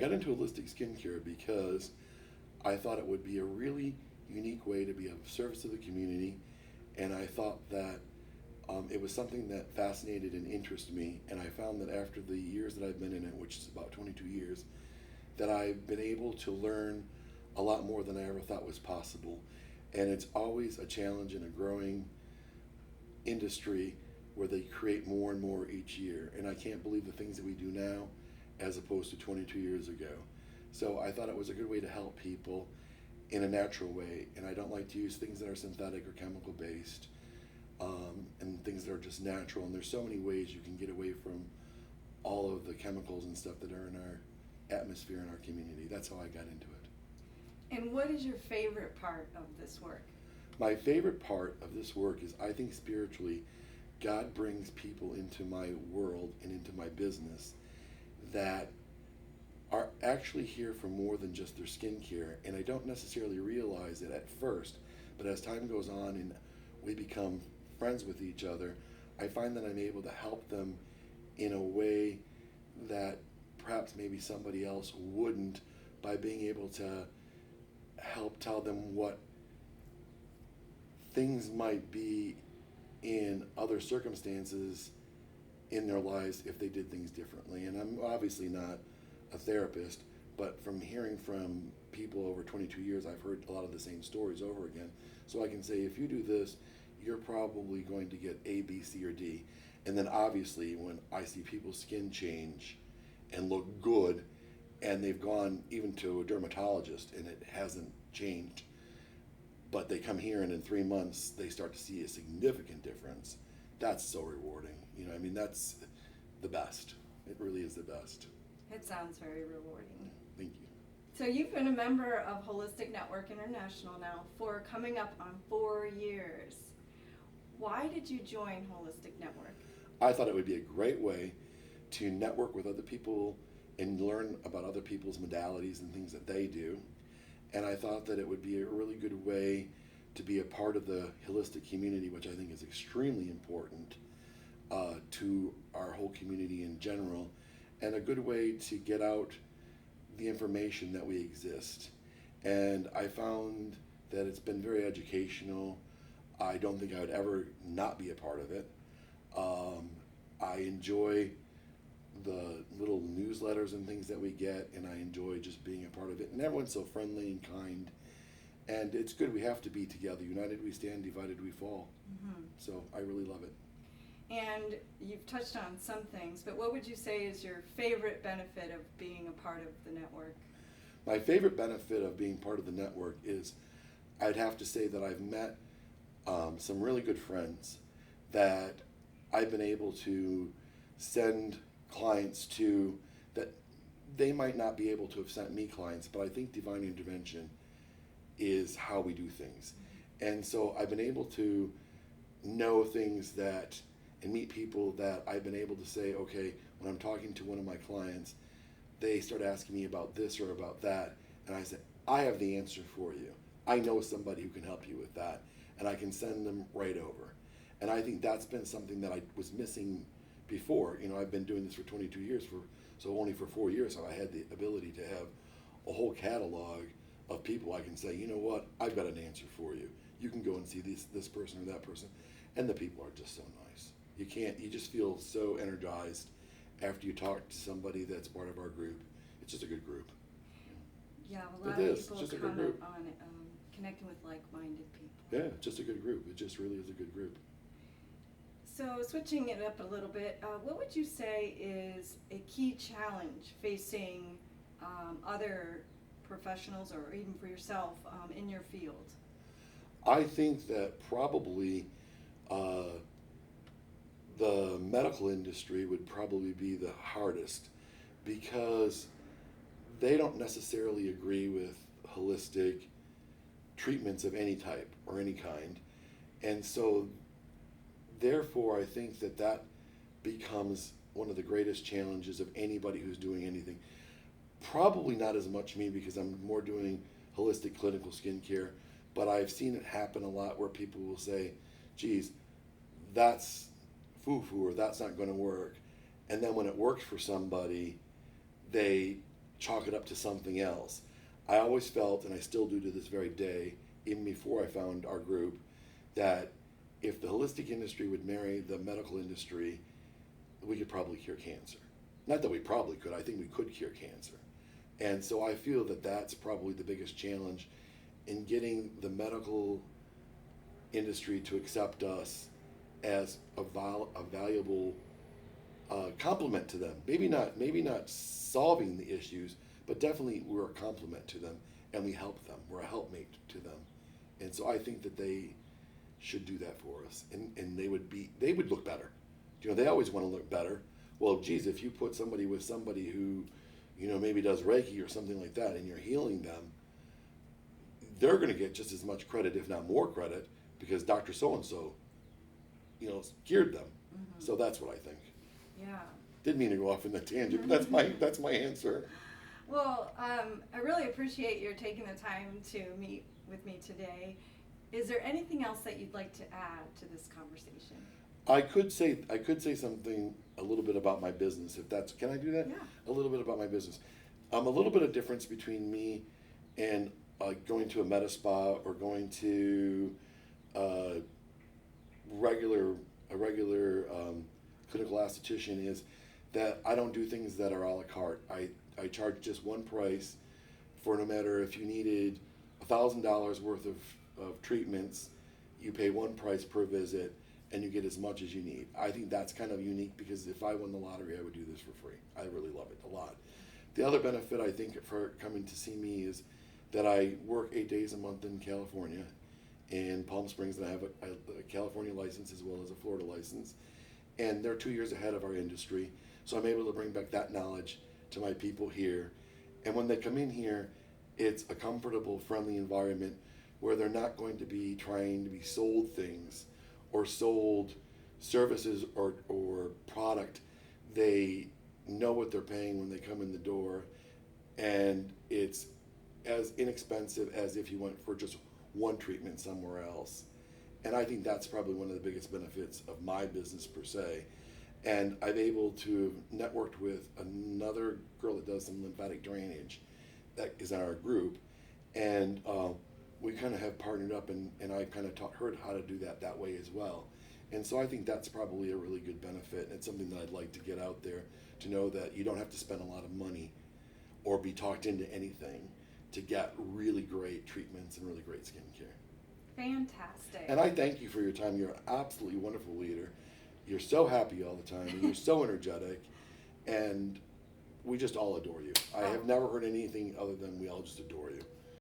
got into holistic skincare because I thought it would be a really unique way to be of service to the community, and I thought that it was something that fascinated and interested me, and I found that after the years that I've been in it, which is about 22 years, that I've been able to learn a lot more than I ever thought was possible. And it's always a challenge in a growing industry where they create more and more each year. And I can't believe the things that we do now as opposed to 22 years ago. So I thought it was a good way to help people in a natural way. And I don't like to use things that are synthetic or chemical based, and things that are just natural. And there's so many ways you can get away from all of the chemicals and stuff that are in our atmosphere in our community. That's how I got into it. And what is your favorite part of this work? My favorite part of this work is, I think spiritually, God brings people into my world and into my business that are actually here for more than just their skincare. And I don't necessarily realize it at first, but as time goes on and we become friends with each other, I find that I'm able to help them in a way that perhaps maybe somebody else wouldn't, by being able to help tell them what things might be in other circumstances in their lives if they did things differently. And I'm obviously not a therapist, but from hearing from people over 22 years, I've heard a lot of the same stories over again. So I can say, if you do this, you're probably going to get A, B, C, or D. And then obviously when I see people's skin change and look good, and they've gone even to a dermatologist and it hasn't changed, but they come here and in 3 months they start to see a significant difference, that's so rewarding. You know, I mean, that's the best. It really is the best. It sounds very rewarding. Thank you. So you've been a member of Holistic Network International now for coming up on 4 years. Why did you join Holistic Network? I thought it would be a great way to network with other people and learn about other people's modalities and things that they do. And I thought that it would be a really good way to be a part of the holistic community, which I think is extremely important to our whole community in general, and a good way to get out the information that we exist. And I found that it's been very educational. I don't think I would ever not be a part of it. I enjoy the little newsletters and things that we get, and I enjoy just being a part of it. And everyone's so friendly and kind, and it's good. We have to be together. United we stand, divided we fall. Mm-hmm. So I really love it. And you've touched on some things, but what would you say is your favorite benefit of being a part of the network? My favorite benefit of being part of the network is, I'd have to say that I've met some really good friends that I've been able to send clients to, that they might not be able to have sent me clients, but I think divine intervention is how we do things. And so I've been able to know things that, and meet people that I've been able to say, okay, when I'm talking to one of my clients, they start asking me about this or about that, and I say, I have the answer for you. I know somebody who can help you with that, and I can send them right over. And I think that's been something that I was missing before. You know, I've been doing this for 22 years, so only for 4 years have I had the ability to have a whole catalog of people I can say, you know what, I've got an answer for you. You can go and see this person or that person. And the people are just so nice. You just feel so energized after you talk to somebody that's part of our group. It's just a good group. Yeah, a lot of people just comment on connecting with like-minded people. Yeah, just a good group. It just really is a good group. So switching it up a little bit, what would you say is a key challenge facing other professionals or even for yourself in your field? I think that probably the medical industry would probably be the hardest, because they don't necessarily agree with holistic treatments of any type or any kind. And so therefore, I think that becomes one of the greatest challenges of anybody who's doing anything. Probably not as much me, because I'm more doing holistic clinical skincare, but I've seen it happen a lot where people will say, geez, that's foo-foo, or that's not going to work. And then when it works for somebody, they chalk it up to something else. I always felt, and I still do to this very day, even before I found our group, that if the holistic industry would marry the medical industry, we could probably cure cancer. Not that we probably could, I think we could cure cancer. And so I feel that that's probably the biggest challenge in getting the medical industry to accept us as a valuable complement to them. Maybe not solving the issues, but definitely we're a complement to them, and we help them. We're a helpmate to them, and so I think that they should do that for us, and they would look better. They always want to look better. Well, geez, if you put somebody with somebody who, maybe does Reiki or something like that, and you're healing them, they're going to get just as much credit, if not more credit, because Dr. So-and-so, cured them. Mm-hmm. So that's what I think. Yeah. Didn't mean to go off in that tangent, but that's my answer. Well, I really appreciate your taking the time to meet with me today. Is there anything else that you'd like to add to this conversation? I could say something a little bit about my business, if that's, can I do that? Yeah. A little bit about my business. A little bit of difference between me and going to a med spa or going to a regular clinical esthetician is that I don't do things that are a la carte. I charge just one price for no matter if you needed $1,000 worth of treatments, you pay one price per visit and you get as much as you need. I think that's kind of unique because if I won the lottery, I would do this for free. I really love it a lot. The other benefit I think for coming to see me is that I work 8 days a month in California, in Palm Springs, and I have a California license as well as a Florida license. And they're 2 years ahead of our industry. So I'm able to bring back that knowledge to my people here. And when they come in here, it's a comfortable, friendly environment where they're not going to be trying to be sold things or sold services or product. They know what they're paying when they come in the door, and it's as inexpensive as if you went for just one treatment somewhere else. And I think that's probably one of the biggest benefits of my business per se. And I'm able to networked with another girl that does some lymphatic drainage that is in our group. And we kind of have partnered up, and I kind of taught her how to do that way as well. And so I think that's probably a really good benefit. And it's something that I'd like to get out there, to know that you don't have to spend a lot of money or be talked into anything to get really great treatments and really great skincare. Fantastic. And I thank you for your time. You're an absolutely wonderful leader. You're so happy all the time, and you're so energetic, and we just all adore you. I have never heard anything other than we all just adore you.